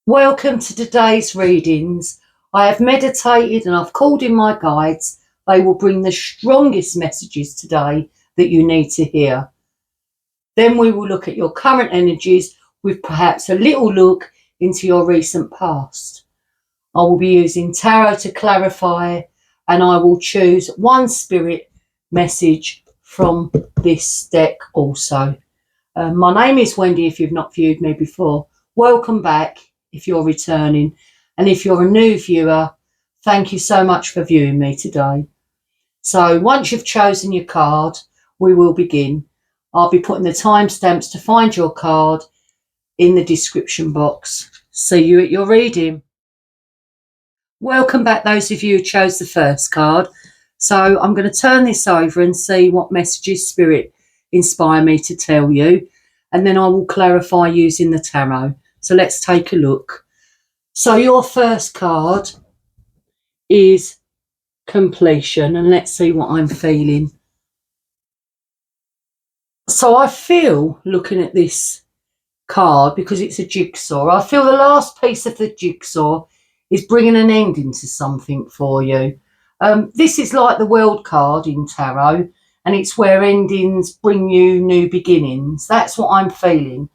Welcome to today's readings. I have meditated and I've called in my guides. They will bring the strongest messages today that you need to hear. Then we will look at your current energies with perhaps a little look into your recent past. I will be using tarot to clarify, and I will choose one spirit message from this deck also. My name is Wendy if you've not viewed me before. Welcome back if you're returning, and if you're a new viewer, thank you so much for viewing me today. So once you've chosen your card, we will begin. I'll be putting the timestamps to find your card in the description box. See you at your reading. Welcome back those of you who chose the first card. So I'm going to turn this over and see what messages Spirit inspire me to tell you, and then I will clarify using the tarot. So let's take a look. So your first card is completion, and let's see what I'm feeling. So I feel, looking at this card, because it's a jigsaw, I feel the last piece of the jigsaw is bringing an ending to something for you. This is like the World card in tarot, and it's where endings bring you new beginnings. That's what I'm feeling.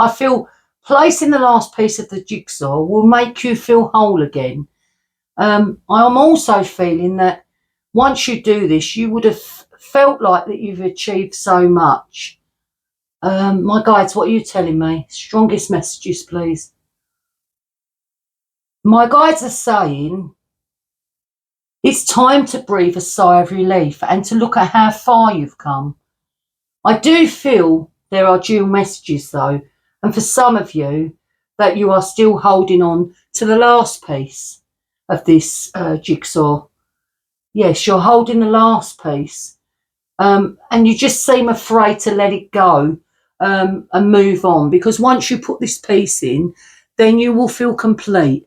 I feel placing the last piece of the jigsaw will make you feel whole again. I'm also feeling that once you do this, you would have felt like that you've achieved so much. My guides, what are you telling me? Strongest messages, please. My guides are saying it's time to breathe a sigh of relief and to look at how far you've come. I do feel there are dual messages though, and for some of you that you are still holding on to the last piece of this jigsaw. Yes, you're holding the last piece, and you just seem afraid to let it go and move on, because once you put this piece in, then you will feel complete.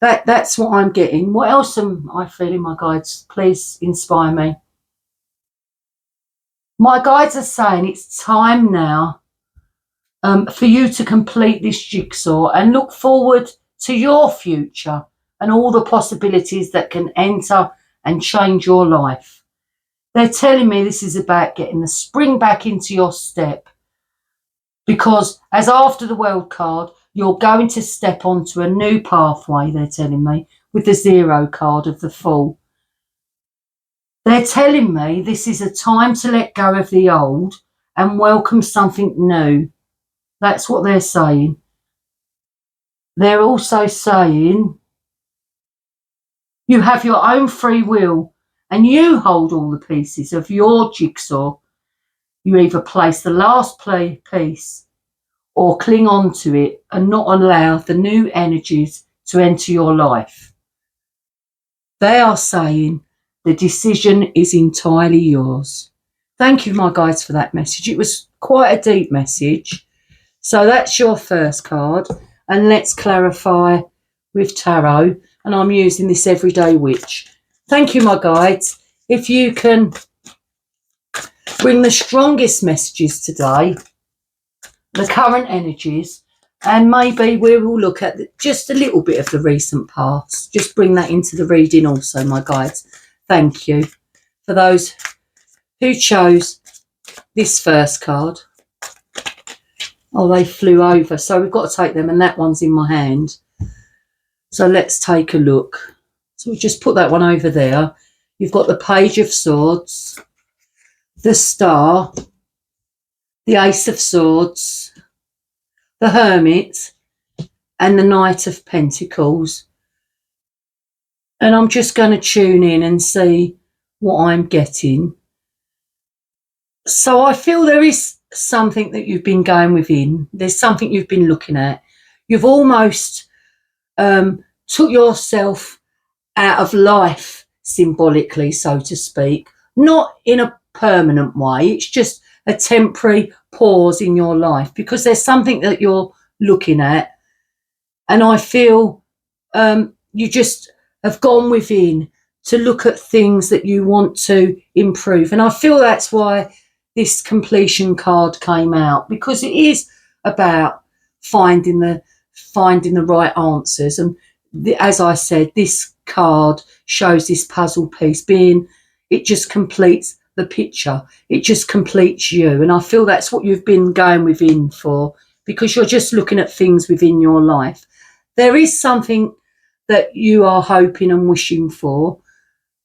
That's what I'm getting. What else am I feeling, my guides? Please inspire me. My guides are saying it's time now for you to complete this jigsaw and look forward to your future and all the possibilities that can enter and change your life. They're telling me this is about getting the spring back into your step, because as after the World card, you're going to step onto a new pathway, they're telling me, with the 0 card of the Fool. They're telling me this is a time to let go of the old and welcome something new. That's what they're saying. They're also saying you have your own free will and you hold all the pieces of your jigsaw. You either place the last piece or cling on to it and not allow the new energies to enter your life. They are saying the decision is entirely yours. Thank you, my guides, for that message. It was quite a deep message. So that's your first card, and let's clarify with tarot, and I'm using this Everyday Witch. Thank you, my guides. If you can bring the strongest messages today, the current energies, and maybe we will look at just a little bit of the recent past. Just bring that into the reading also, my guides. Thank you for those who chose this first card. Oh, they flew over, so we've got to take them, and that one's in my hand. So let's take a look. So we just put that one over there. You've got the Page of Swords, the Star, the Ace of Swords, the Hermit, and the Knight of Pentacles. And I'm just going to tune in and see what I'm getting. So I feel there is something that you've been going within. There's something you've been looking at. You've almost took yourself out of life, symbolically, so to speak. Not in a permanent way. It's just a temporary pause in your life, because there's something that you're looking at. And I feel you just have gone within to look at things that you want to improve. And I feel that's why this completion card came out, because it is about finding finding the right answers. And as I said, this card shows this puzzle piece it just completes the picture. It just completes you. And I feel that's what you've been going within for, because you're just looking at things within your life. There is something that you are hoping and wishing for,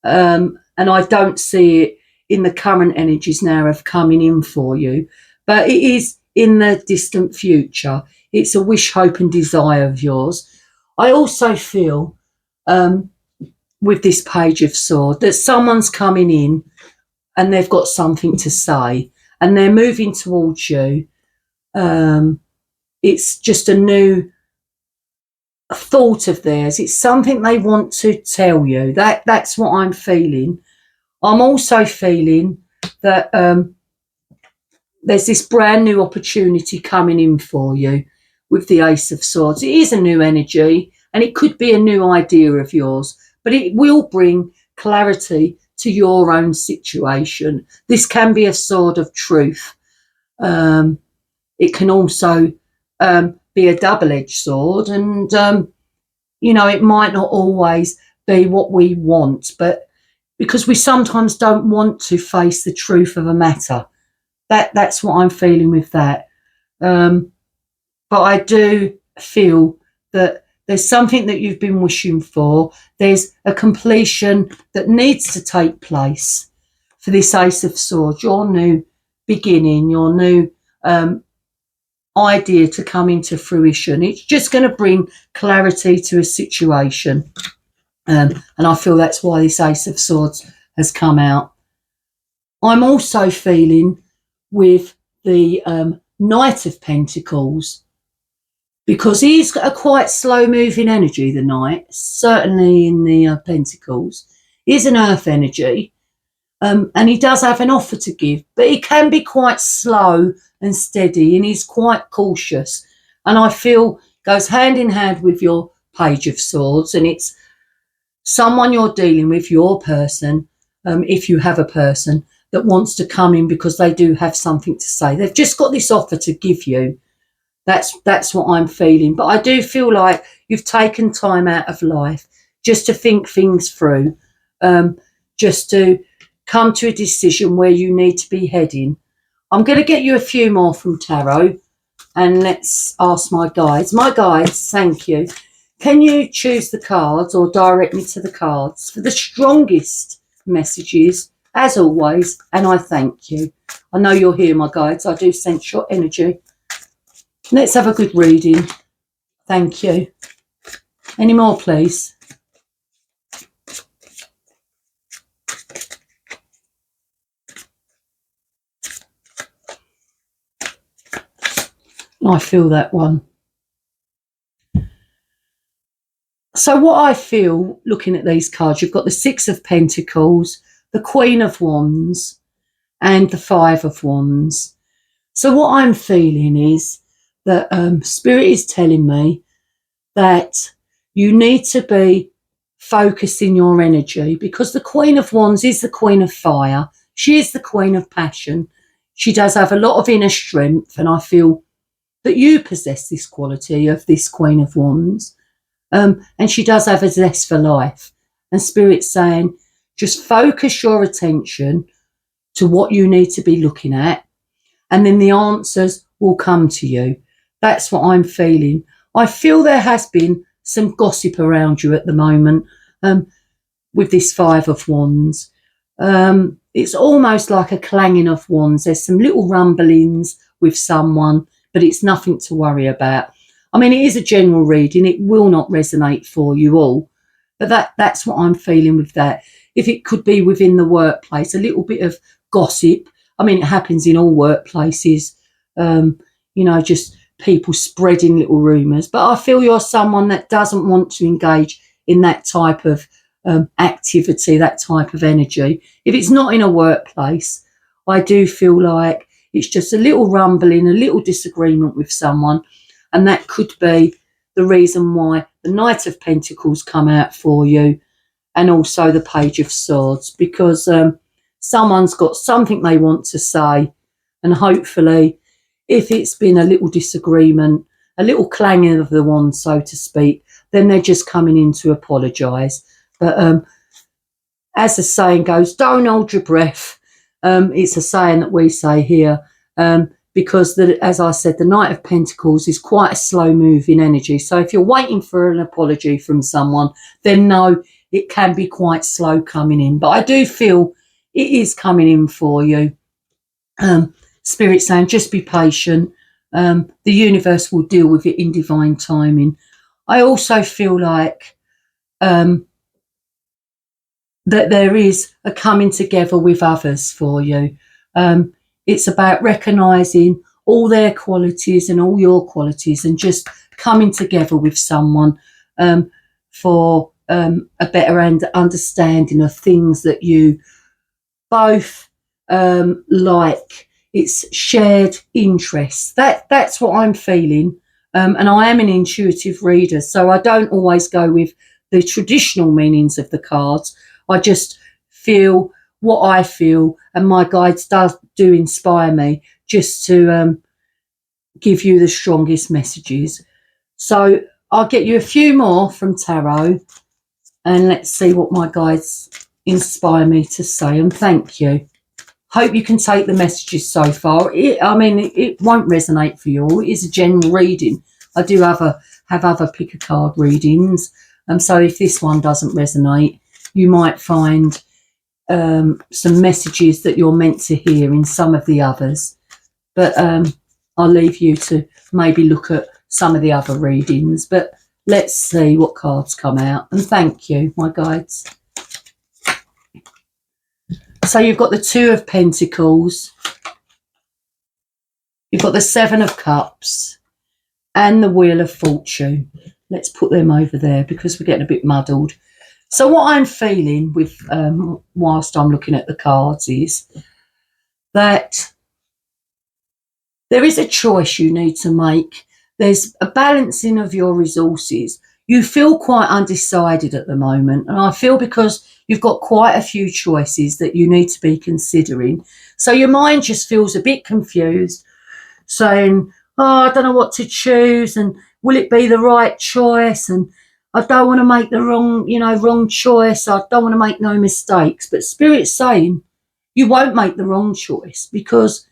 and I don't see it in the current energies now of coming in for you, but it is in the distant future. It's a wish, hope and desire of yours. I also feel with this Page of Swords that someone's coming in and they've got something to say and they're moving towards you. It's just a new thought of theirs. It's something they want to tell you. That's what I'm feeling. I'm also feeling that there's this brand new opportunity coming in for you with the Ace of Swords. It is a new energy and it could be a new idea of yours, but it will bring clarity to your own situation. This can be a sword of truth. It can also be a double-edged sword, and it might not always be what we want, but because we sometimes don't want to face the truth of a matter. That's what I'm feeling with that. But I do feel that there's something that you've been wishing for. There's a completion that needs to take place for this Ace of Swords, your new beginning, your new idea to come into fruition. It's just going to bring clarity to a situation. And I feel that's why this Ace of Swords has come out. I'm also feeling with the Knight of Pentacles, because he's a quite slow-moving energy, the Knight, certainly in the Pentacles. He's an earth energy, and he does have an offer to give, but he can be quite slow and steady, and he's quite cautious. And I feel goes hand in hand with your Page of Swords, and it's someone you're dealing with, your person, if you have a person that wants to come in because they do have something to say. They've just got this offer to give you. That's what I'm feeling. But I do feel like you've taken time out of life just to think things through, just to come to a decision where you need to be heading. I'm going to get you a few more from Tarot, and let's ask my guides. My guides, thank you. Can you choose the cards or direct me to the cards for the strongest messages, as always, and I thank you. I know you're here, my guides. I do sense your energy. Let's have a good reading. Thank you. Any more, please? I feel that one. So what I feel looking at these cards, you've got the Six of Pentacles, the Queen of Wands, and the Five of Wands. So what I'm feeling is that Spirit is telling me that you need to be focusing your energy, because the Queen of Wands is the Queen of Fire. She is the Queen of Passion. She does have a lot of inner strength, and I feel that you possess this quality of this Queen of Wands. And she does have a zest for life. And Spirit's saying, just focus your attention to what you need to be looking at, and then the answers will come to you. That's what I'm feeling. I feel there has been some gossip around you at the moment with this Five of Wands. It's almost like a clanging of wands. There's some little rumblings with someone, but it's nothing to worry about. I mean, it is a general reading. It will not resonate for you all, but that's what I'm feeling with that. If it could be within the workplace, a little bit of gossip. I mean, it happens in all workplaces, just people spreading little rumours. But I feel you're someone that doesn't want to engage in that type of activity, that type of energy. If it's not in a workplace, I do feel like it's just a little rumbling, a little disagreement with someone. And that could be the reason why the Knight of Pentacles come out for you, and also the Page of Swords, because someone's got something they want to say. And hopefully, if it's been a little disagreement, a little clanging of the wand, so to speak, then they're just coming in to apologise. But as the saying goes, don't hold your breath. It's a saying that we say here, because, as I said, the Knight of Pentacles is quite a slow-moving energy. So if you're waiting for an apology from someone, then no, it can be quite slow coming in. But I do feel it is coming in for you. Spirit saying, just be patient. The universe will deal with it in divine timing. I also feel like that there is a coming together with others for you. It's about recognising all their qualities and all your qualities and just coming together with someone for a better understanding of things that you both like. It's shared interests. That's what I'm feeling. And I am an intuitive reader, so I don't always go with the traditional meanings of the cards. I just feel what I feel, and my guides do inspire me just to give you the strongest messages. So I'll get you a few more from tarot, and let's see what my guides inspire me to say. And thank you. Hope you can take the messages so far. It won't resonate for you all. It is a general reading. I do have other pick a card readings, so if this one doesn't resonate, you might find some messages that you're meant to hear in some of the others. But I'll leave you to maybe look at some of the other readings. But let's see what cards come out. And thank you, my guides. So you've got the Two of Pentacles. You've got the Seven of Cups and the Wheel of Fortune. Let's put them over there because we're getting a bit muddled. So what I'm feeling with whilst I'm looking at the cards is that there is a choice you need to make. There's a balancing of your resources. You feel quite undecided at the moment, and I feel because you've got quite a few choices that you need to be considering. So your mind just feels a bit confused, saying, oh, I don't know what to choose, and will it be the right choice? And I don't want to make the wrong choice. I don't want to make no mistakes. But Spirit's saying you won't make the wrong choice because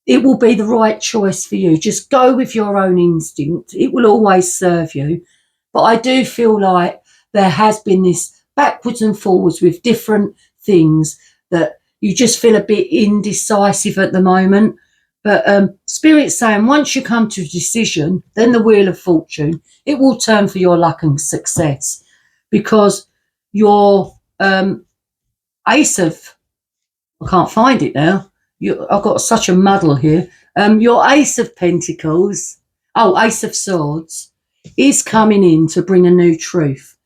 it will be the right choice for you. Just go with your own instinct. It will always serve you. But I do feel like there has been this backwards and forwards with different things that you just feel a bit indecisive at the moment. But Spirit's saying once you come to a decision, then the Wheel of Fortune, it will turn for your luck and success, because your Ace of, I can't find it now. I've got such a muddle here. Your Ace of Pentacles, Ace of Swords, is coming in to bring a new truth.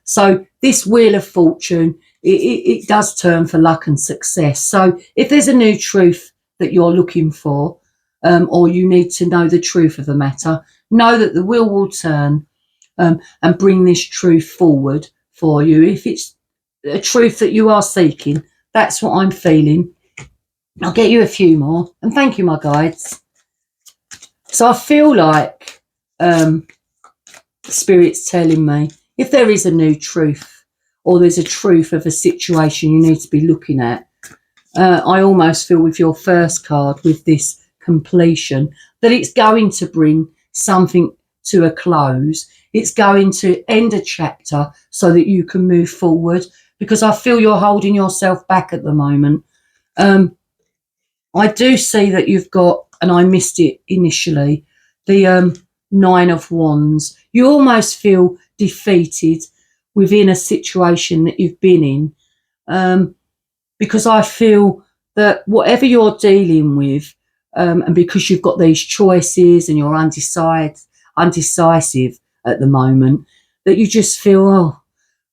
So this Wheel of Fortune, it does turn for luck and success. So if there's a new truth that you're looking for, or you need to know the truth of the matter, know that the wheel will turn and bring this truth forward for you. If it's a truth that you are seeking, that's what I'm feeling. I'll get you a few more, and thank you, my guides. So I feel like Spirit's telling me if there is a new truth, or there's a truth of a situation you need to be looking at, I almost feel with your first card, with this completion, that it's going to bring something to a close. It's going to end a chapter so that you can move forward, because I feel you're holding yourself back at the moment. I do see that you've got, and I missed it initially, the Nine of Wands. You almost feel defeated within a situation that you've been in, because I feel that whatever you're dealing with, and because you've got these choices and you're undecisive at the moment, that you just feel, oh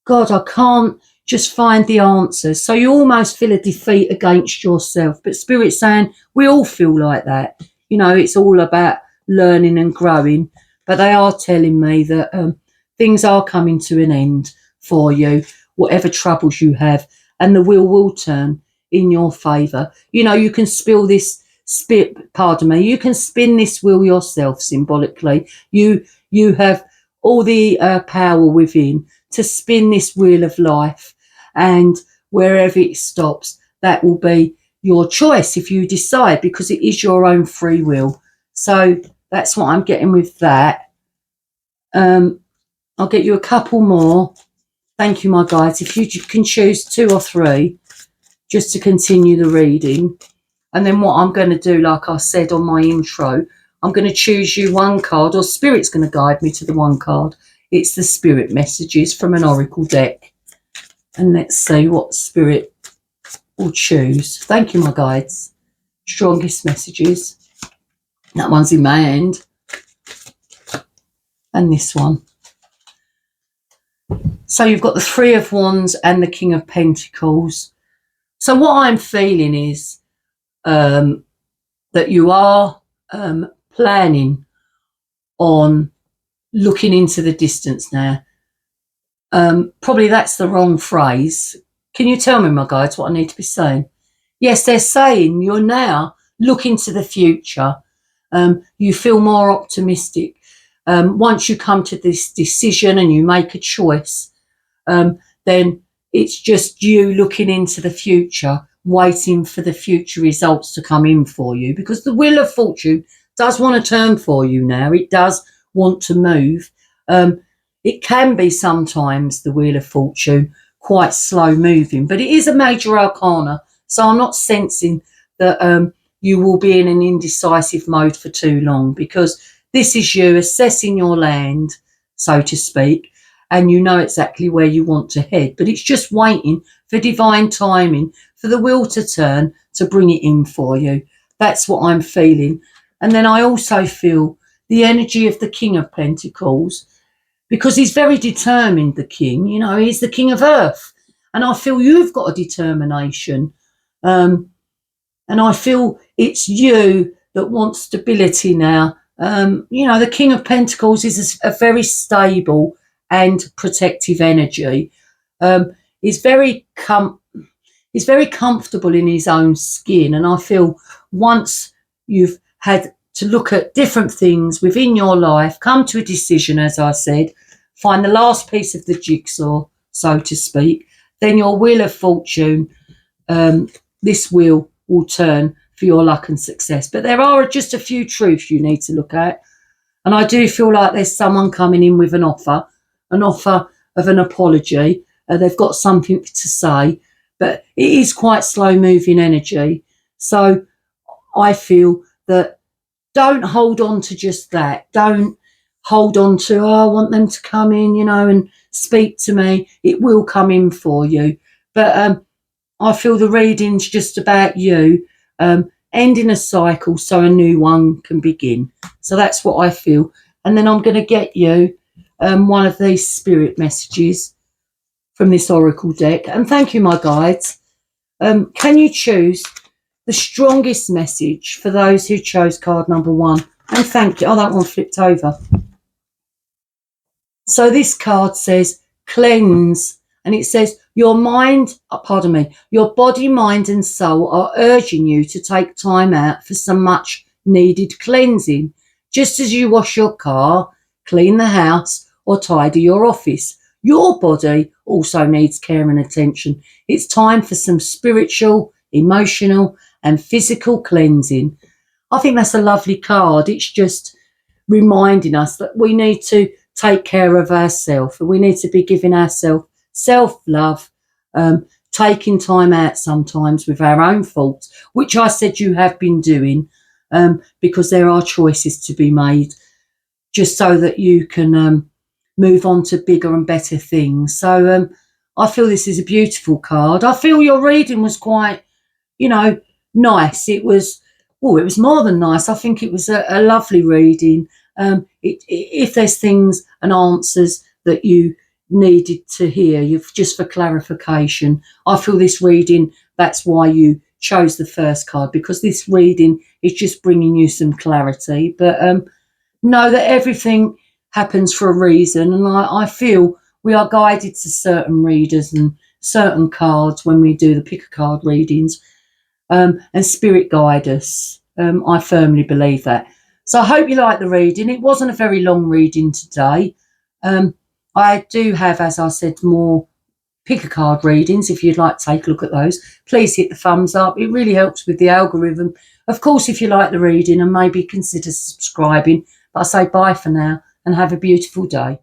God, I can't just find the answers. So you almost feel a defeat against yourself. But Spirit's saying we all feel like that. It's all about learning and growing. But they are telling me that things are coming to an end for you, whatever troubles you have, and the wheel will turn in your favour. You can spill this pardon me, you can spin this wheel yourself symbolically. You have all the power within to spin this wheel of life, and wherever it stops, that will be your choice if you decide, because it is your own free will. So that's what I'm getting with that. I'll get you a couple more. Thank you, my guides. If you can choose 2 or 3 just to continue the reading. And then what I'm going to do, like I said on my intro, I'm going to choose you one card, or Spirit's going to guide me to the one card. It's the Spirit messages from an oracle deck. And let's see what Spirit will choose. Thank you, my guides. Strongest messages. That one's in my hand. And this one. So you've got the 3 of Wands and the King of Pentacles. So what I'm feeling is that you are planning on looking into the distance now. Probably that's the wrong phrase. Can you tell me, my guides, what I need to be saying? Yes, they're saying you're now looking to the future. You feel more optimistic. Once you come to this decision and you make a choice, then it's just you looking into the future, waiting for the future results to come in for you, because the Wheel of Fortune does want to turn for you now. It does want to move. It can be sometimes, the Wheel of Fortune, quite slow moving, but it is a major arcana. So I'm not sensing that you will be in an indecisive mode for too long, because this is you assessing your land, so to speak, and you know exactly where you want to head. But it's just waiting for divine timing, for the wheel to turn to bring it in for you. That's what I'm feeling. And then I also feel the energy of the King of Pentacles, because he's very determined, the King. You know, he's the King of Earth. And I feel you've got a determination. And I feel it's you that wants stability now. You know, the King of Pentacles is a very stable and protective energy. He's very comfortable in his own skin. And I feel once you've had to look at different things within your life, come to a decision, as I said, find the last piece of the jigsaw, so to speak, then your Wheel of Fortune, this wheel will turn for your luck and success. But there are just a few truths you need to look at. And I do feel like there's someone coming in with an offer of an apology. They've got something to say, but it is quite slow moving energy. So I feel that don't hold on to just that. Don't hold on to, oh, I want them to come in, you know, and speak to me. It will come in for you. But I feel the reading's just about you ending a cycle so a new one can begin. So that's what I feel. And then I'm going to get you one of these spirit messages from this oracle deck. And thank you, my guides. Can you choose the strongest message for those who chose card number 1? And thank you. Oh, that one flipped over. So this card says cleanse. And it says your body, mind and soul are urging you to take time out for some much needed cleansing. Just as you wash your car, clean the house or tidy your office, your body also needs care and attention. It's time for some spiritual, emotional and physical cleansing. I think that's a lovely card. It's just reminding us that we need to take care of ourselves. We need to be giving ourselves self-love, taking time out sometimes with our own faults, which I said you have been doing, because there are choices to be made just so that you can move on to bigger and better things. So I feel this is a beautiful card. I feel your reading was quite, you know, nice. It was more than nice. I think it was a lovely reading. If there's things and answers that you needed to hear, you've just for clarification, I feel this reading, that's why you chose the first card, because this reading is just bringing you some clarity. But know that everything happens for a reason, and I feel we are guided to certain readers and certain cards when we do the pick a card readings, and spirit guide us. I firmly believe that. So I hope you like the reading. It wasn't a very long reading today. I do have, as I said, more pick-a-card readings. If you'd like to take a look at those, please hit the thumbs up. It really helps with the algorithm. Of course, if you like the reading, and maybe consider subscribing. But I say bye for now and have a beautiful day.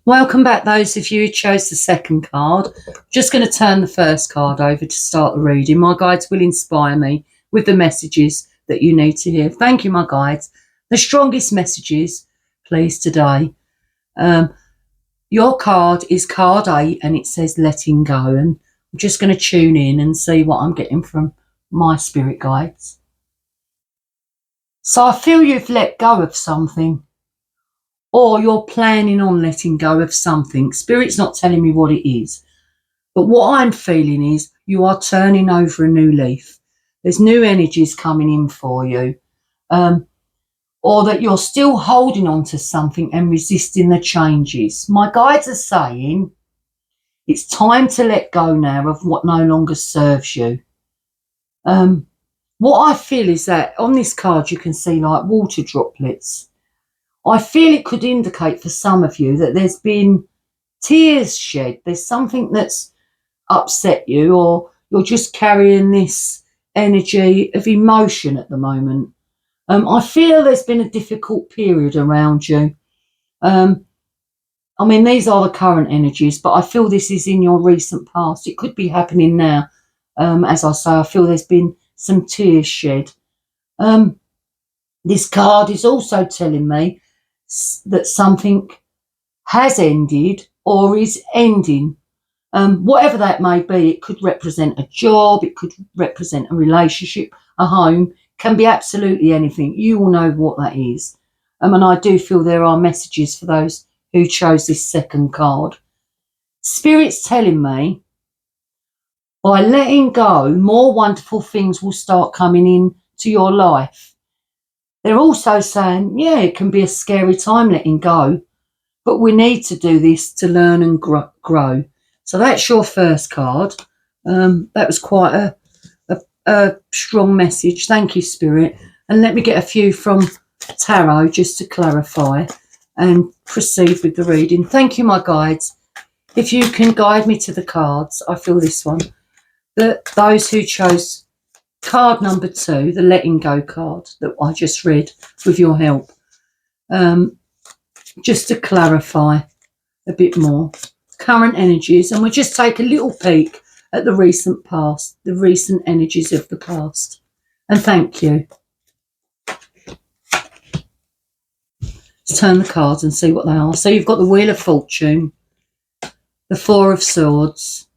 Welcome back, those of you who chose the second card. Just going to turn the first card over to start the reading. My guides will inspire me with the messages that you need to hear. Thank you, my guides. The strongest messages, please, today. Your card is card 8 and it says letting go. And I'm just going to tune in and see what I'm getting from my spirit guides. So I feel you've let go of something, or you're planning on letting go of something. Spirit's not telling me what it is, but what I'm feeling is you are turning over a new leaf. There's new energies coming in for you, or that you're still holding on to something and resisting the changes. My guides are saying it's time to let go now of what no longer serves you. What I feel is that on this card you can see like water droplets. I feel it could indicate for some of you that there's been tears shed. There's something that's upset you, or you're just carrying this energy of emotion at the moment. I feel there's been a difficult period around you. I mean, these are the current energies, but I feel this is in your recent past. It could be happening now. As I say, I feel there's been some tears shed. This card is also telling me that something has ended or is ending. Whatever that may be, it could represent a job, it could represent a relationship, a home, can be absolutely anything. You will know what that is. And I do feel there are messages for those who chose this second card. Spirit's telling me by letting go, more wonderful things will start coming in to your life. They're also saying, yeah, it can be a scary time letting go, but we need to do this to learn and grow. So that's your first card. That was quite a strong message. Thank you, Spirit. And let me get a few from Tarot just to clarify and proceed with the reading. Thank you, my guides. If you can guide me to the cards, I feel this one. That those who chose card number 2, the letting go card that I just read with your help, just to clarify a bit more current energies, and we'll just take a little peek at the recent past, the recent energies of the past. And thank you. Let's turn the cards and see what they are. So you've got the Wheel of Fortune, the Four of Swords,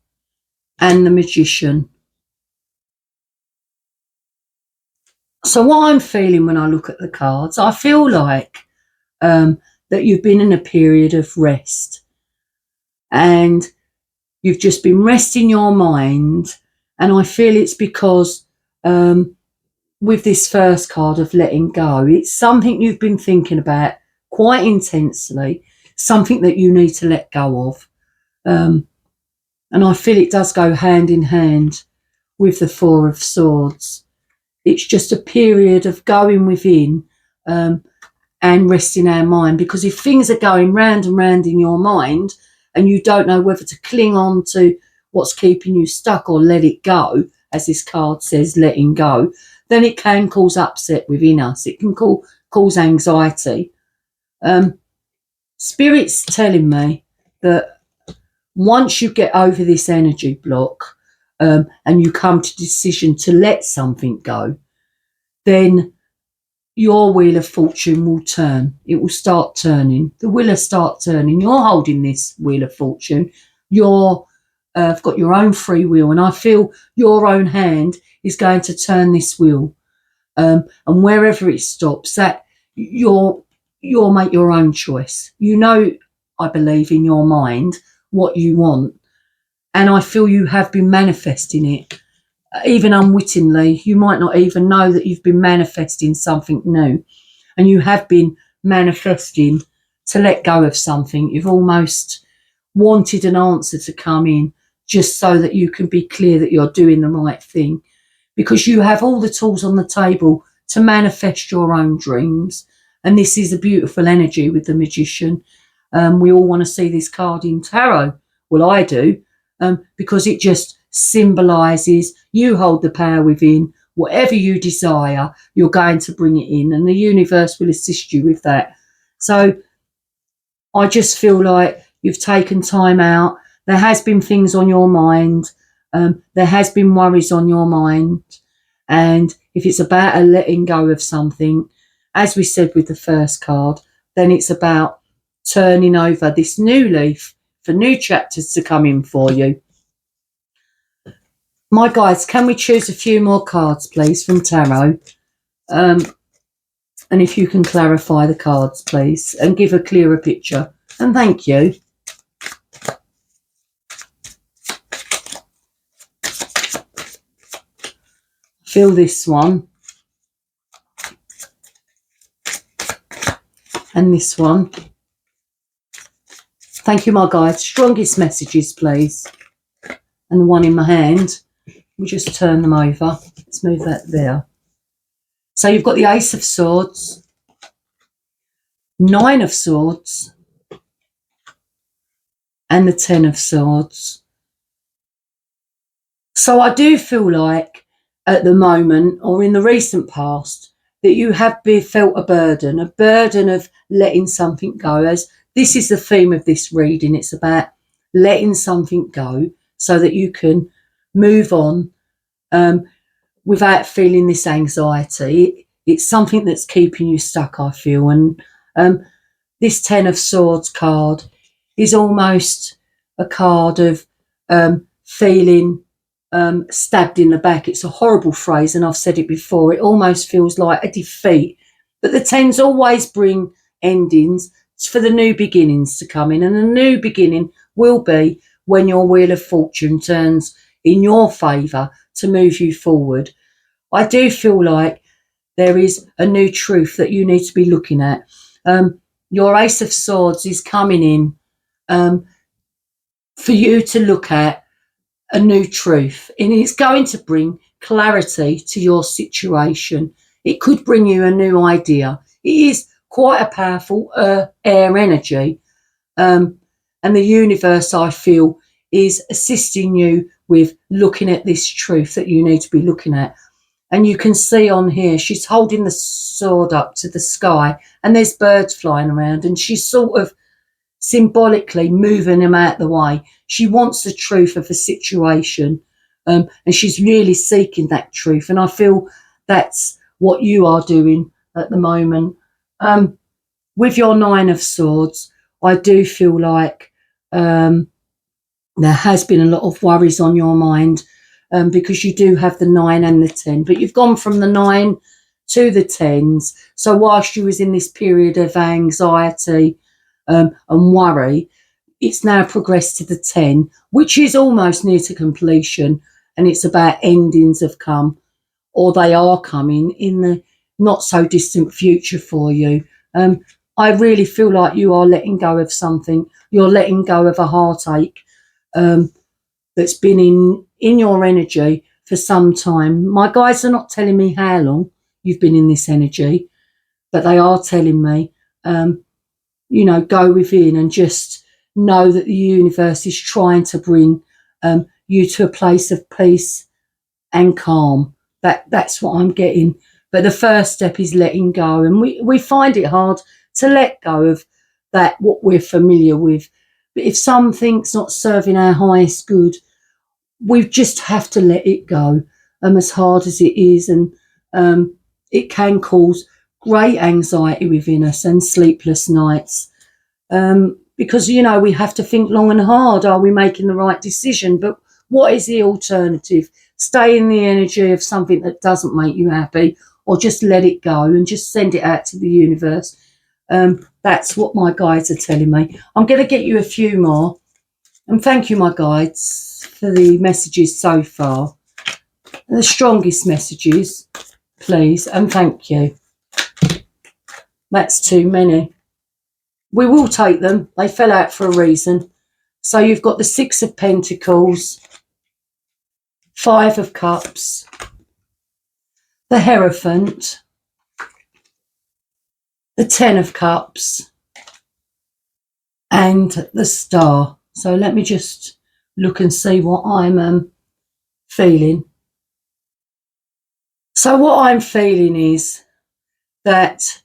and the Magician. So what I'm feeling when I look at the cards, I feel like that you've been in a period of rest, and you've just been resting your mind. And I feel it's because with this first card of letting go, it's something you've been thinking about quite intensely, something that you need to let go of. And I feel it does go hand in hand with the Four of Swords. It's just a period of going within and resting our mind, because if things are going round and round in your mind and you don't know whether to cling on to what's keeping you stuck or let it go, as this card says, letting go, then it can cause upset within us. It can cause anxiety. Spirit's telling me that once you get over this energy block and you come to decision to let something go, then your Wheel of Fortune will turn. It will start turning. The wheel will start turning. You're holding this Wheel of Fortune. You've got your own free will, and I feel your own hand is going to turn this wheel. And wherever it stops, that you'll make your own choice. You know, I believe in your mind what you want, and I feel you have been manifesting it. Even unwittingly, you might not even know that you've been manifesting something new, and you have been manifesting to let go of something. You've almost wanted an answer to come in just so that you can be clear that you're doing the right thing, because you have all the tools on the table to manifest your own dreams. And this is a beautiful energy with the Magician. We all want to see this card in tarot. Well, I do, because it just symbolises you hold the power within. Whatever you desire, you're going to bring it in, and the universe will assist you with that. So I just feel like you've taken time out. There has been things on your mind. There has been worries on your mind. And if it's about a letting go of something, as we said with the first card, then it's about turning over this new leaf for new chapters to come in for you. My guides, can we choose a few more cards, please, from tarot? And if you can clarify the cards, please, and give a clearer picture. And thank you. Feel this one. And this one. Thank you, my guides. Strongest messages, please. And the one in my hand. We just turn them over. Let's move that there. So you've got the Ace of Swords, 9 of Swords, and the 10 of Swords. So I do feel like at the moment, or in the recent past, that you have felt a burden of letting something go. As this is the theme of this reading, it's about letting something go so that you can move on without feeling this anxiety. It's something that's keeping you stuck, I feel. And this 10 of Swords card is almost a card of feeling stabbed in the back. It's a horrible phrase, and I've said it before. It almost feels like a defeat. But the 10s always bring endings for the new beginnings to come in. And a new beginning will be when your Wheel of Fortune turns in your favour to move you forward. I do feel like there is a new truth that you need to be looking at. Your Ace of Swords is coming in for you to look at a new truth, and it's going to bring clarity to your situation. It could bring you a new idea. It is quite a powerful air energy, and the universe, I feel, is assisting you with looking at this truth that you need to be looking at. And you can see on here, she's holding the sword up to the sky, and there's birds flying around, and she's sort of symbolically moving them out the way. She wants the truth of the situation, and she's really seeking that truth. And I feel that's what you are doing at the moment. With your 9 of Swords, I do feel like there has been a lot of worries on your mind, because you do have the 9 and the 10, but you've gone from the 9 to the 10s. So whilst you was in this period of anxiety and worry, it's now progressed to the 10, which is almost near to completion, and it's about endings have come, or they are coming in the not so distant future for you. I really feel like you are letting go of something. You're letting go of a heartache that's been in your energy for some time. My guides are not telling me how long you've been in this energy, but they are telling me, go within and just know that the universe is trying to bring you to a place of peace and calm. That's what I'm getting. But the first step is letting go, and we find it hard to let go of that, what we're familiar with. But if something's not serving our highest good, we just have to let it go, as hard as it is. And it can cause great anxiety within us and sleepless nights, because, we have to think long and hard. Are we making the right decision? But what is the alternative? Stay in the energy of something that doesn't make you happy, or just let it go and just send it out to the universe. That's what my guides are telling me. I'm going to get you a few more. And thank you, my guides, for the messages so far. The strongest messages, please, and thank you. That's too many. We will take them. They fell out for a reason. So you've got the 6 of Pentacles, 5 of Cups, the Hierophant, the Ten of Cups, and the Star. So let me just look and see what I'm feeling. So what I'm feeling is that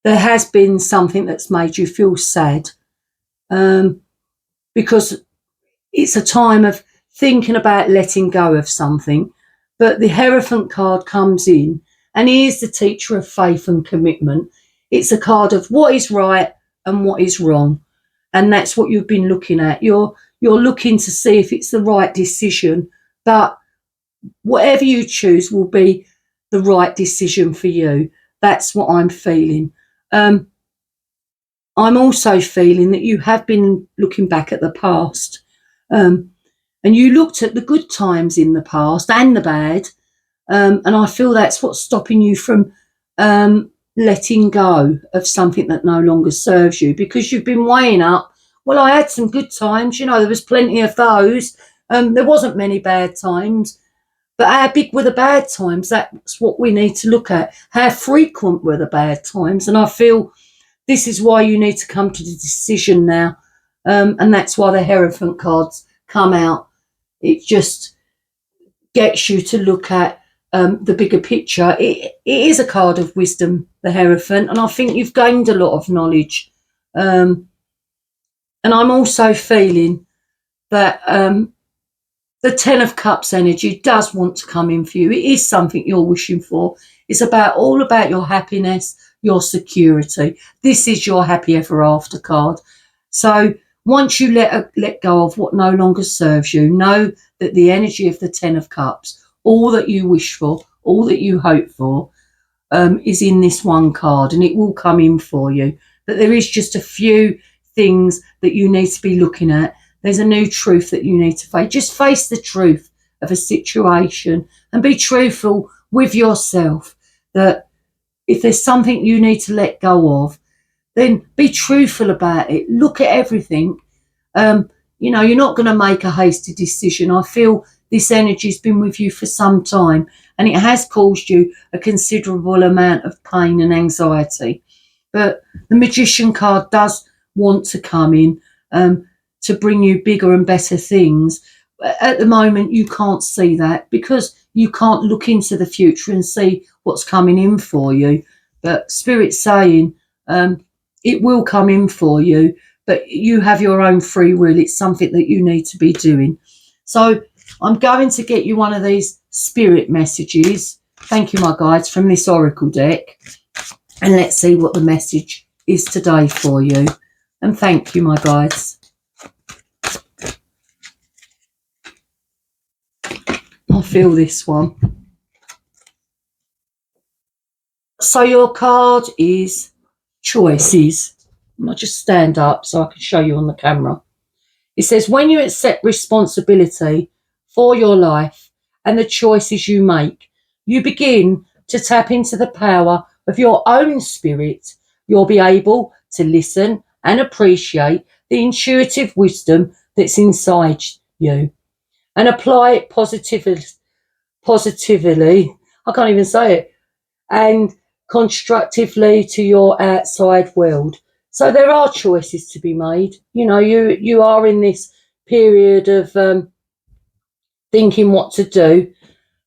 there has been something that's made you feel sad, because it's a time of thinking about letting go of something. But the Hierophant card comes in, and he is the teacher of faith and commitment. It's a card of what is right and what is wrong. And that's what you've been looking at. You're looking to see if it's the right decision, but whatever you choose will be the right decision for you. That's what I'm feeling. I'm also feeling that you have been looking back at the past, and you looked at the good times in the past and the bad, and I feel that's what's stopping you from letting go of something that no longer serves you, because you've been weighing up, well, I had some good times, there was plenty of those, there wasn't many bad times, but how big were the bad times? That's what we need to look at. How frequent were the bad times? And I feel this is why you need to come to the decision now, and that's why the Hierophant cards come out. It just gets you to look at the bigger picture. It is a card of wisdom, the Hierophant, and I think you've gained a lot of knowledge. And I'm also feeling that the Ten of Cups energy does want to come in for you. It is something you're wishing for. It's all about your happiness, your security. This is your happy ever after card. So once you let go of what no longer serves you, know that the energy of the Ten of Cups, all that you wish for, all that you hope for, is in this one card, and it will come in for you. But there is just a few things that you need to be looking at. There's a new truth that you need to face. Just face the truth of a situation and be truthful with yourself, that if there's something you need to let go of, then be truthful about it. Look at everything. You're not going to make a hasty decision. I feel this energy's been with you for some time, and it has caused you a considerable amount of pain and anxiety. But the Magician card does want to come in to bring you bigger and better things. At the moment, you can't see that because you can't look into the future and see what's coming in for you. But Spirit's saying it will come in for you, but you have your own free will. It's something that you need to be doing. So I'm going to get you one of these spirit messages. Thank you, my guides, from this oracle deck. And let's see what the message is today for you. And thank you, my guides. I feel this one. So your card is choices. I'll just stand up so I can show you on the camera. It says, when you accept responsibility for your life and the choices you make, you begin to tap into the power of your own spirit. You'll be able to listen and appreciate the intuitive wisdom that's inside you and apply it positively, I can't even say it, and constructively to your outside world. So there are choices to be made. You are in this period of thinking what to do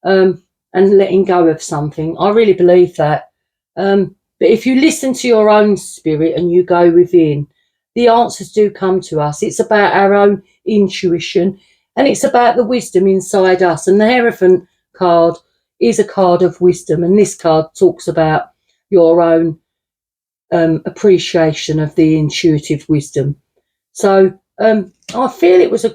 and letting go of something. I really believe that. But if you listen to your own spirit and you go within, the answers do come to us. It's about our own intuition, and it's about the wisdom inside us. And the Hierophant card is a card of wisdom, and this card talks about your own appreciation of the intuitive wisdom. So I feel it was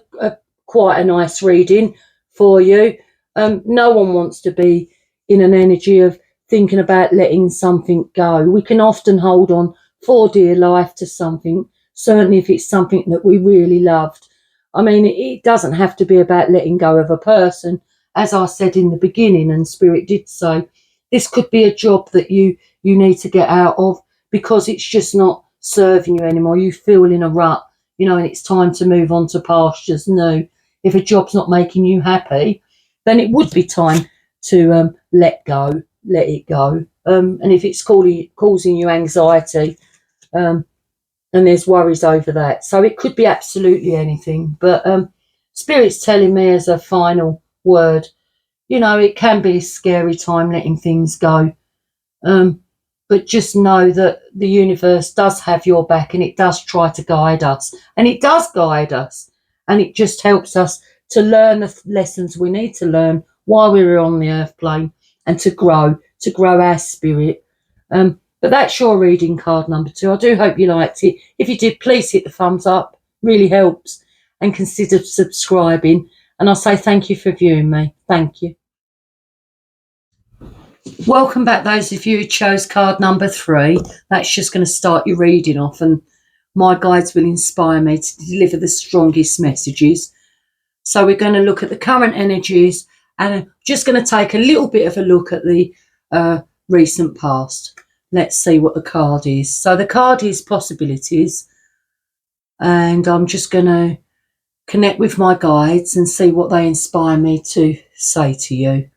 quite a nice reading for you. No one wants to be in an energy of thinking about letting something go. We can often hold on for dear life to something, certainly if it's something that we really loved. I mean, it doesn't have to be about letting go of a person. As I said in the beginning, and Spirit did say, this could be a job that you need to get out of because it's just not serving you anymore. You feel in a rut, and it's time to move on to pastures new. If a job's not making you happy, then it would be time to let it go. And if it's causing you anxiety, and there's worries over that. So it could be absolutely anything. But Spirit's telling me as a final word, it can be a scary time letting things go. But just know that the universe does have your back, and it does try to guide us. And it does guide us. And it just helps us to learn the lessons we need to learn while we're on the earth plane, and to grow our spirit. But that's your reading card number 2. I do hope you liked it. If you did, please hit the thumbs up. Really helps. And consider subscribing. And I'll say thank you for viewing me. Thank you. Welcome back, those of you who chose card number 3. That's just going to start your reading off, and my guides will inspire me to deliver the strongest messages. So we're going to look at the current energies, and I'm just going to take a little bit of a look at the recent past. Let's see what the card is. So the card is possibilities, and I'm just going to connect with my guides and see what they inspire me to say to you.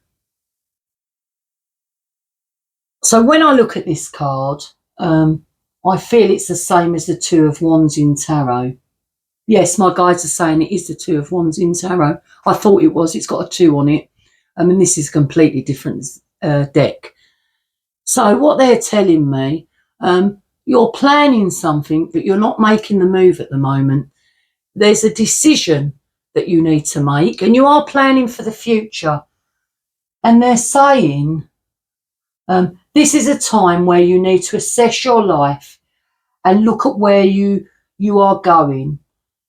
So when I look at this card, I feel it's the same as the 2 of Wands in Tarot. Yes, my guides are saying it is the 2 of Wands in Tarot. I thought it was. It's got a 2 on it. I mean, this is a completely different deck. So what they're telling me, you're planning something, but you're not making the move at the moment. There's a decision that you need to make, and you are planning for the future. And they're saying this is a time where you need to assess your life and look at where you are going.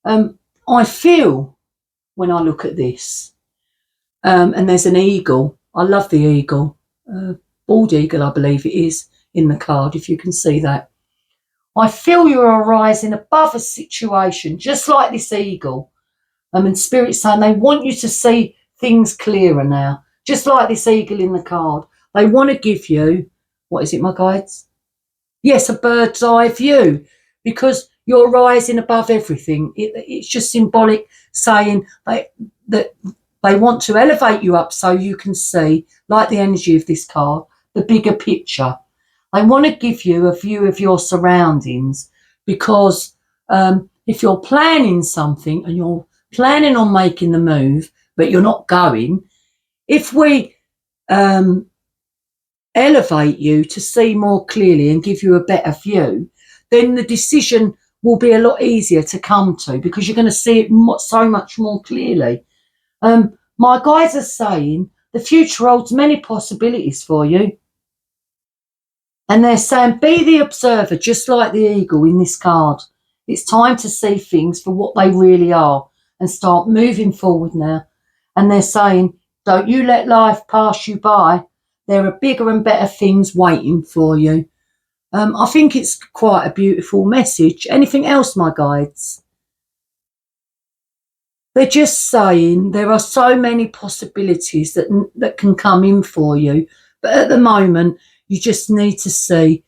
I feel when I look at this, and there's an eagle. I love the eagle. Bald eagle, I believe it is, in the card, if you can see that. I feel you're rising above a situation, just like this eagle. And Spirit's saying they want you to see things clearer now, just like this eagle in the card. They want to give you, what is it, my guides? Yes, a bird's eye view, because you're rising above everything. It's just symbolic, saying that they want to elevate you up so you can see, like the energy of this card, the bigger picture. They want to give you a view of your surroundings, because if you're planning something and you're planning on making the move, but you're not going, if we elevate you to see more clearly and give you a better view, then the decision will be a lot easier to come to, because you're going to see it so much more clearly. My guides are saying the future holds many possibilities for you. And they're saying, be the observer, just like the eagle in this card. It's time to see things for what they really are and start moving forward now. And they're saying, don't you let life pass you by. There are bigger and better things waiting for you. I think it's quite a beautiful message. Anything else, my guides? They're just saying there are so many possibilities that can come in for you. But at the moment, you just need to see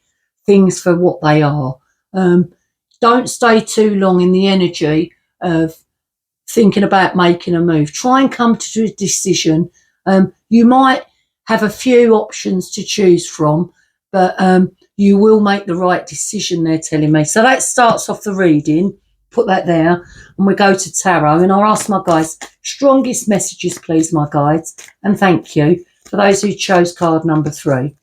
things for what they are. Don't stay too long in the energy of thinking about making a move. Try and come to a decision. You might have a few options to choose from, but you will make the right decision, they're telling me. So that starts off the reading. Put that there, and we go to tarot, and I'll ask my guides, strongest messages, please, my guides, and thank you for those who chose card number 3.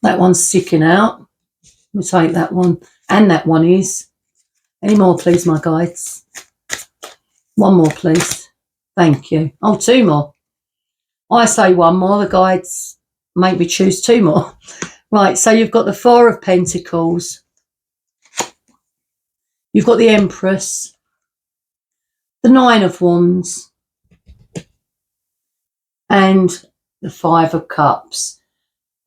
That one's sticking out. We'll take that one, and that one is. Any more, please, my guides? One more, please. Thank you. Oh, 2 more. I say 1 more. The guides make me choose 2 more. Right, so you've got the 4 of Pentacles. You've got the Empress. The 9 of Wands. And the 5 of Cups.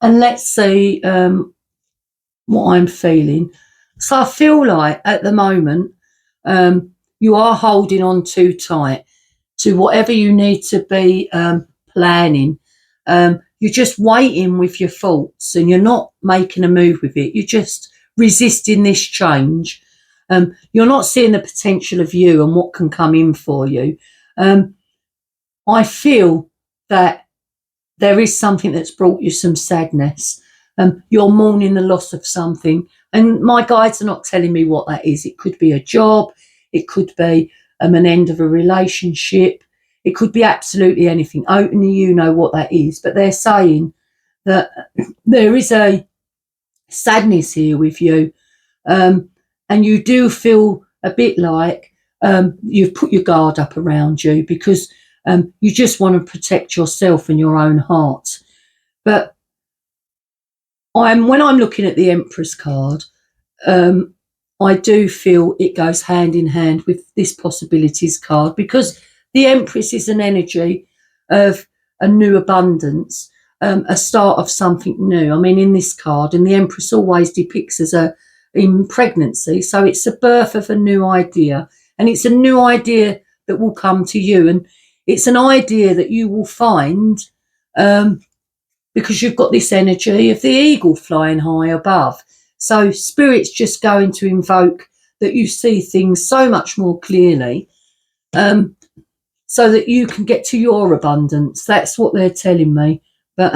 And let's see what I'm feeling. So I feel like at the moment you are holding on too tight to whatever you need to be planning. You're just waiting with your thoughts, and you're not making a move with it. You're just resisting this change. You're not seeing the potential of you and what can come in for you. I feel that there is something that's brought you some sadness. You're mourning the loss of something. And my guides are not telling me what that is. It could be a job. It could be an end of a relationship. It could be absolutely anything. Only you know what that is. But they're saying that there is a sadness here with you. And you do feel a bit like you've put your guard up around you because you just want to protect yourself and your own heart. But when I'm looking at the Empress card, I do feel it goes hand in hand with this possibilities card because the Empress is an energy of a new abundance, a start of something new. I mean, in this card, and the Empress always depicts as in pregnancy, so it's the birth of a new idea, and it's a new idea that will come to you, and it's an idea that you will find because you've got this energy of the eagle flying high above. So Spirit's just going to invoke that you see things so much more clearly so that you can get to your abundance. That's what they're telling me. But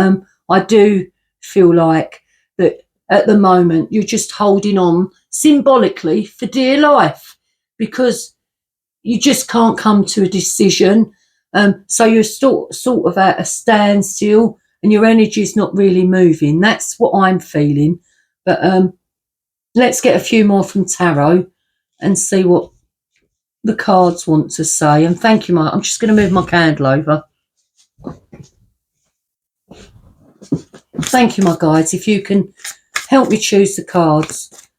I do feel like that at the moment you're just holding on symbolically for dear life because you just can't come to a decision. So you're sort of at a standstill and your energy is not really moving. That's what I'm feeling. But let's get a few more from Tarot and see what the cards want to say. And thank you, I'm just going to move my candle over. Thank you, my guides. If you can help me choose the cards,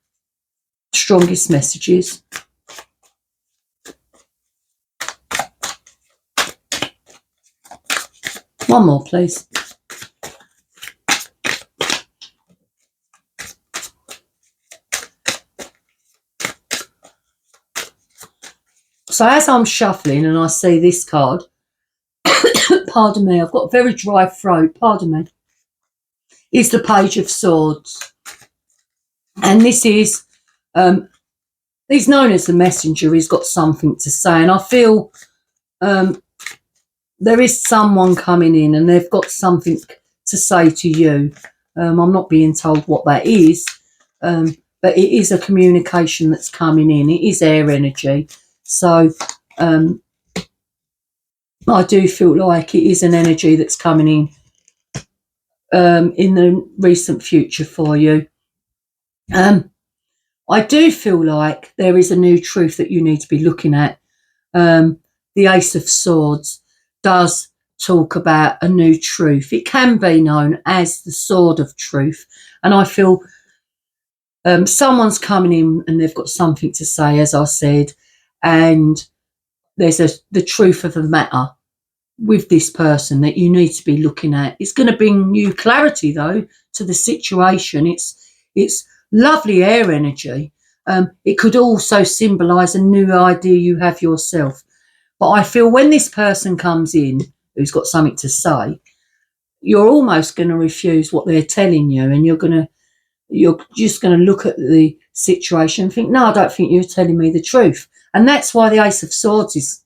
strongest messages. One more, please. So as I'm shuffling and I see this card, pardon me, I've got a very dry throat, pardon me, is the Page of Swords. And this is, he's known as the messenger, he's got something to say. And I feel there is someone coming in and they've got something to say to you. I'm not being told what that is, but it is a communication that's coming in. It is air energy. So I do feel like it is an energy that's coming in the recent future for you. I do feel like there is a new truth that you need to be looking at. The Ace of Swords does talk about a new truth. It can be known as the Sword of Truth. And I feel someone's coming in and they've got something to say, as I said, and there's the truth of the matter with this person that you need to be looking at. It's going to bring new clarity, though, to the situation. It's lovely air energy. It could also symbolise a new idea you have yourself. But I feel when this person comes in who's got something to say, you're almost going to refuse what they're telling you, and you're just going to look at the situation and think, no, I don't think you're telling me the truth. And that's why the Ace of Swords is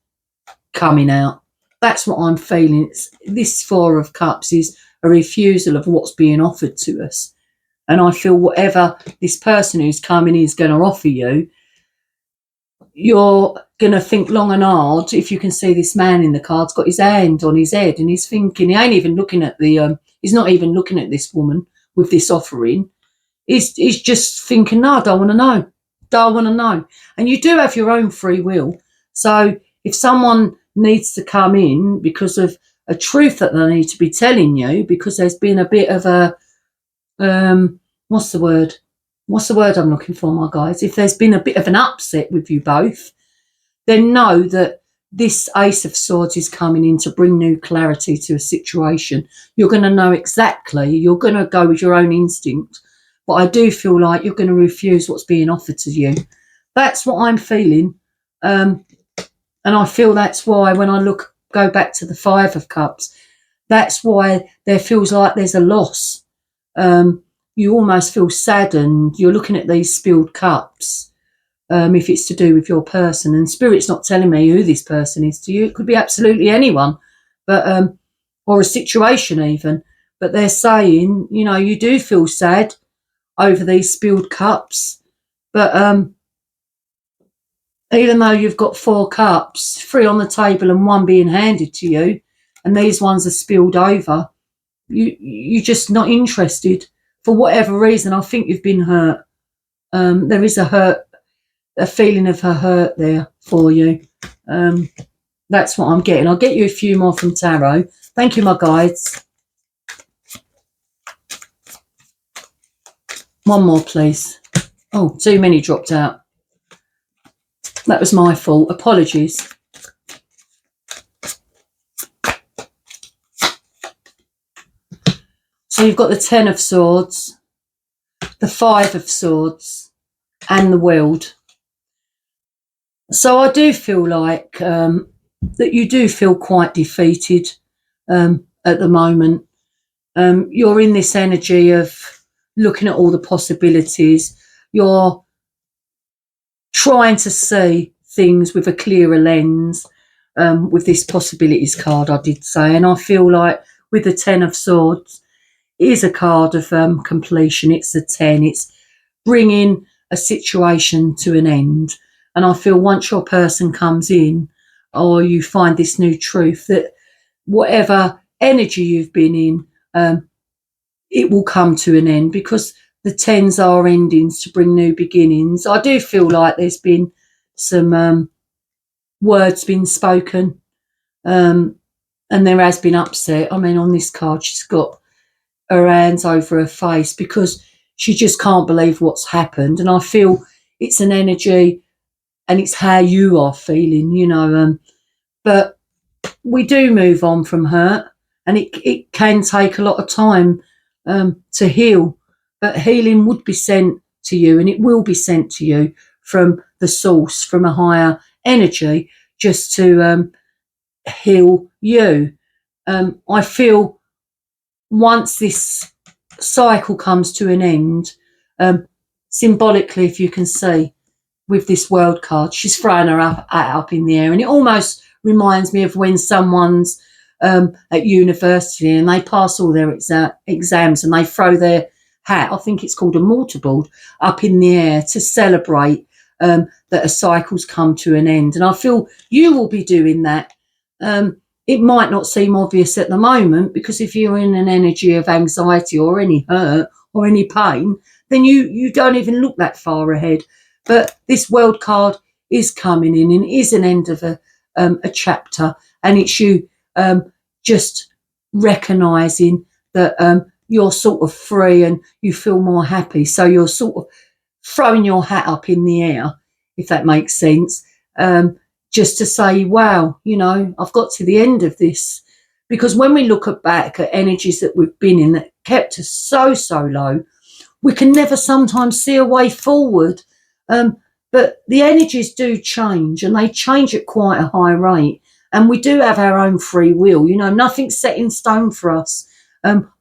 coming out. That's what I'm feeling. This Four of Cups is a refusal of what's being offered to us. And I feel whatever this person who's coming is going to offer you, you're going to think long and hard. If you can see this man in the card's got his hand on his head and he's thinking, he ain't even looking at he's not even looking at this woman with this offering. He's just thinking, no, I don't want to know. Don't want to know. And you do have your own free will. So if someone needs to come in because of a truth that they need to be telling you, because there's been a bit of a, what's the word I'm looking for, my guys? If there's been a bit of an upset with you both, then know that this Ace of Swords is coming in to bring new clarity to a situation. You're going to know exactly. You're going to go with your own instinct. But I do feel like you're going to refuse what's being offered to you. That's what I'm feeling. And I feel that's why when I go back to the Five of Cups, that's why there feels like there's a loss. You almost feel saddened. You're looking at these spilled cups. if it's to do with your person. And Spirit's not telling me who this person is to you. It could be absolutely anyone, but or a situation even. But they're saying, you know, you do feel sad over these spilled cups, but even though you've got 4 cups, 3 on the table and 1 being handed to you, and these ones are spilled over, you're just not interested for whatever reason. I think you've been hurt. There is a feeling of a hurt there for you. That's what I'm getting. I'll get you a few more from tarot. Thank you, my guides. One more, please. Oh, too many dropped out. That was my fault. Apologies. So you've got the 10 of Swords, the 5 of Swords, and the World. So I do feel like that you do feel quite defeated at the moment. You're in this energy of looking at all the possibilities. You're trying to see things with a clearer lens with this possibilities card, I did say. And I feel like with the 10 of Swords, it is a card of completion. It's a 10. It's bringing a situation to an end. And I feel once your person comes in, or you find this new truth, that whatever energy you've been in, it will come to an end, because the 10s are endings to bring new beginnings. I do feel like there's been some words been spoken, and there has been upset. I mean, on this card, she's got her hands over her face because she just can't believe what's happened. And I feel it's an energy and it's how you are feeling, you know. But we do move on from hurt, and it can take a lot of time to heal. But healing would be sent to you, and it will be sent to you from the source, from a higher energy, just to heal you. I feel once this cycle comes to an end, symbolically, if you can see, with this World card, she's throwing her up in the air, and it almost reminds me of when someone's at university and they pass all their exams and they throw their hat, I think it's called a mortarboard, up in the air to celebrate that a cycle's come to an end. And I feel you will be doing that. It might not seem obvious at the moment, because if you're in an energy of anxiety or any hurt or any pain, then you don't even look that far ahead. But this World card is coming in and is an end of a chapter, and it's you just recognising that you're sort of free and you feel more happy. So you're sort of throwing your hat up in the air, if that makes sense, just to say, wow, you know, I've got to the end of this. Because when we look back at energies that we've been in that kept us so low, we can never sometimes see a way forward. But the energies do change, and they change at quite a high rate. And we do have our own free will. You know, nothing's set in stone for us.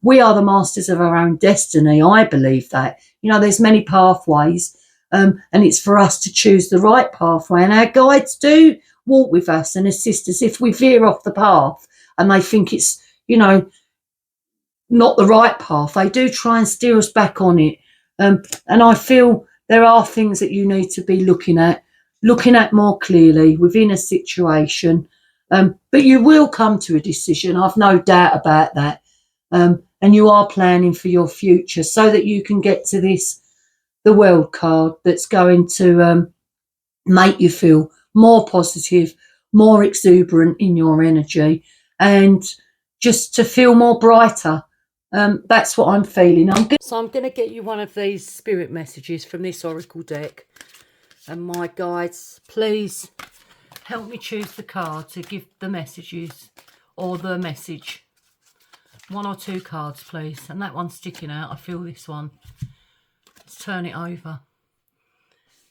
We are the masters of our own destiny. I believe that. You know, there's many pathways, and it's for us to choose the right pathway. And our guides do walk with us and assist us if we veer off the path and they think it's, you know, not the right path. They do try and steer us back on it. And I feel there are things that you need to be looking at more clearly within a situation. But you will come to a decision. I've no doubt about that. And you are planning for your future so that you can get to the World card that's going to make you feel more positive, more exuberant in your energy, and just to feel more brighter. That's what I'm feeling. So I'm going to get you one of these spirit messages from this oracle deck. And my guides, please help me choose the card to give the messages or the message. 1 or 2 cards, please. And that one's sticking out. I feel this one. Let's turn it over.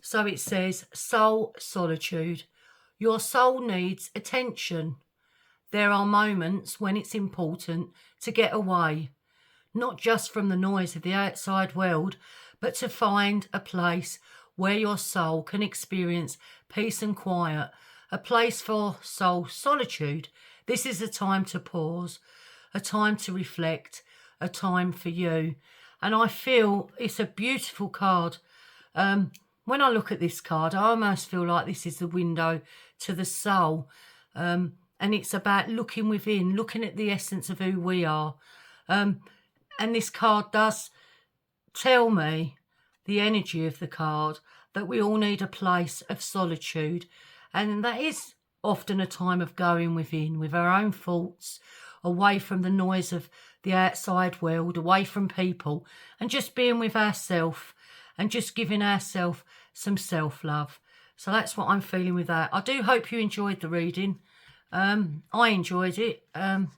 So it says, soul solitude. Your soul needs attention. There are moments when it's important to get away, not just from the noise of the outside world, but to find a place where your soul can experience peace and quiet, a place for soul solitude. This is a time to pause, a time to reflect, a time for you. And I feel it's a beautiful card. When I look at this card, I almost feel like this is the window to the soul. And it's about looking within, looking at the essence of who we are. And this card does tell me, the energy of the card, that we all need a place of solitude. And that is often a time of going within with our own thoughts, away from the noise of the outside world, away from people, and just being with ourselves and just giving ourselves some self-love. So that's what I'm feeling with that. I do hope you enjoyed the reading. I enjoyed it. And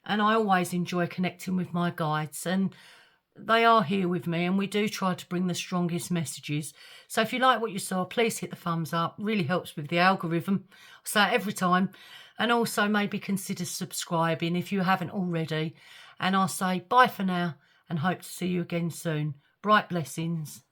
I always enjoy connecting with my guides, and they are here with me, and we do try to bring the strongest messages. So if you like what you saw, please hit the thumbs up. Really helps with the algorithm. I say it every time. And also maybe consider subscribing if you haven't already. And I'll say bye for now and hope to see you again soon. Bright blessings.